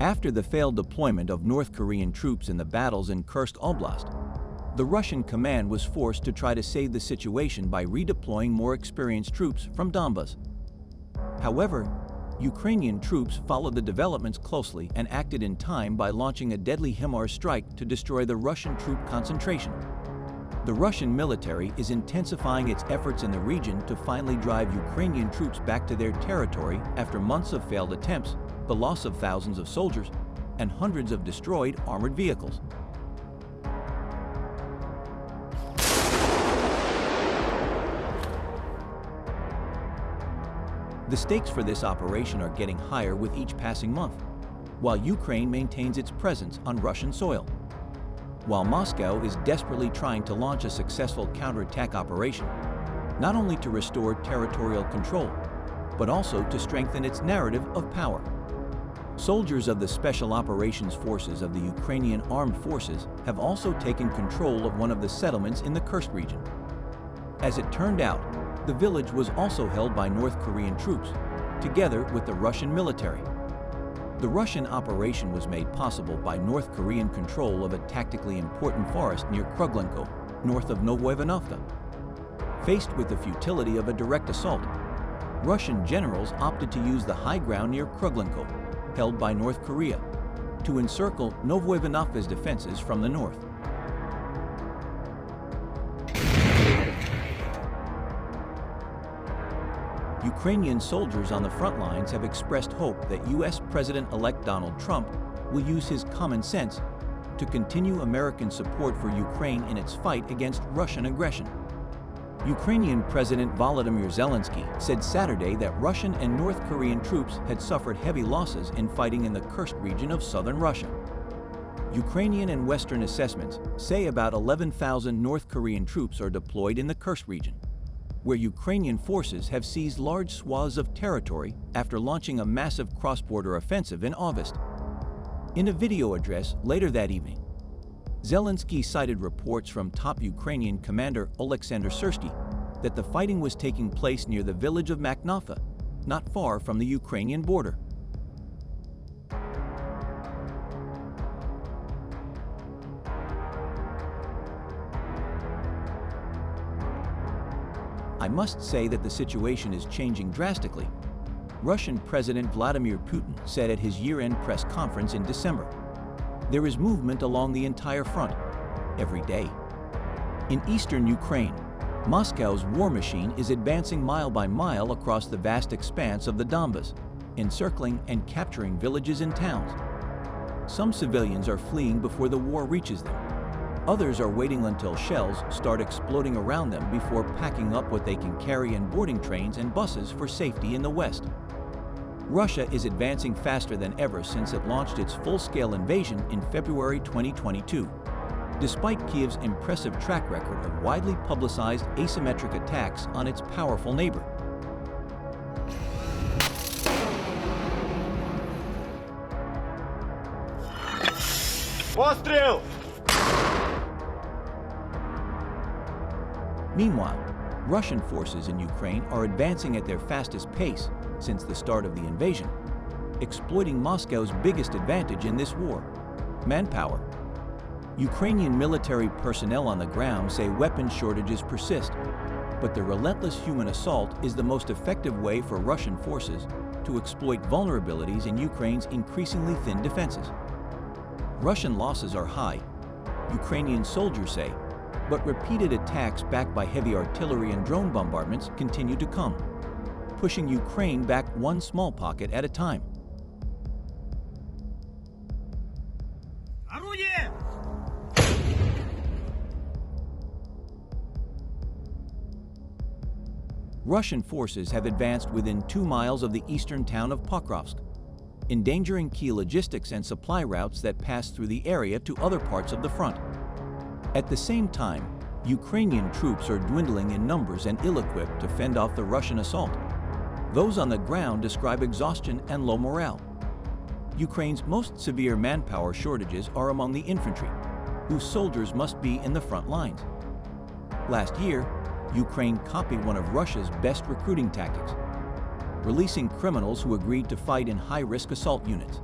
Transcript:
After the failed deployment of North Korean troops in the battles in Kursk Oblast, the Russian command was forced to try to save the situation by redeploying more experienced troops from Donbas. However, Ukrainian troops followed the developments closely and acted in time by launching a deadly HIMARS strike to destroy the Russian troop concentration. The Russian military is intensifying its efforts in the region to finally drive Ukrainian troops back to their territory after months of failed attempts, the loss of thousands of soldiers, and hundreds of destroyed armored vehicles. The stakes for this operation are getting higher with each passing month, while Ukraine maintains its presence on Russian soil. While Moscow is desperately trying to launch a successful counterattack operation, not only to restore territorial control, but also to strengthen its narrative of power. Soldiers of the Special Operations Forces of the Ukrainian Armed Forces have also taken control of one of the settlements in the Kursk region. As it turned out, the village was also held by North Korean troops, together with the Russian military. The Russian operation was made possible by North Korean control of a tactically important forest near Kruglenko, north of Novoivanovka. Faced with the futility of a direct assault, Russian generals opted to use the high ground near Kruglenko, held by North Korea, to encircle Novoivanovka's defenses from the north. Ukrainian soldiers on the front lines have expressed hope that U.S. President-elect Donald Trump will use his common sense to continue American support for Ukraine in its fight against Russian aggression. Ukrainian President Volodymyr Zelensky said Saturday that Russian and North Korean troops had suffered heavy losses in fighting in the Kursk region of southern Russia. Ukrainian and Western assessments say about 11,000 North Korean troops are deployed in the Kursk region, where Ukrainian forces have seized large swaths of territory after launching a massive cross-border offensive in August. In a video address later that evening, Zelensky cited reports from top Ukrainian commander Oleksandr Syrsky that the fighting was taking place near the village of Makhnovka, not far from the Ukrainian border. I must say that the situation is changing drastically, Russian President Vladimir Putin said at his year-end press conference in December. There is movement along the entire front, every day. In eastern Ukraine, Moscow's war machine is advancing mile by mile across the vast expanse of the Donbas, encircling and capturing villages and towns. Some civilians are fleeing before the war reaches them. Others are waiting until shells start exploding around them before packing up what they can carry in boarding trains and buses for safety in the west. Russia is advancing faster than ever since it launched its full-scale invasion in February 2022, despite Kyiv's impressive track record of widely publicized asymmetric attacks on its powerful neighbor. Пострел! Meanwhile, Russian forces in Ukraine are advancing at their fastest pace since the start of the invasion, exploiting Moscow's biggest advantage in this war: manpower. Ukrainian military personnel on the ground say weapon shortages persist, but the relentless human assault is the most effective way for Russian forces to exploit vulnerabilities in Ukraine's increasingly thin defenses. Russian losses are high, Ukrainian soldiers say, but repeated attacks backed by heavy artillery and drone bombardments continue to come, pushing Ukraine back one small pocket at a time. Russian forces have advanced within 2 miles of the eastern town of Pokrovsk, endangering key logistics and supply routes that pass through the area to other parts of the front. At the same time, Ukrainian troops are dwindling in numbers and ill-equipped to fend off the Russian assault. Those on the ground describe exhaustion and low morale. Ukraine's most severe manpower shortages are among the infantry, whose soldiers must be in the front lines. Last year, Ukraine copied one of Russia's best recruiting tactics, releasing criminals who agreed to fight in high-risk assault units.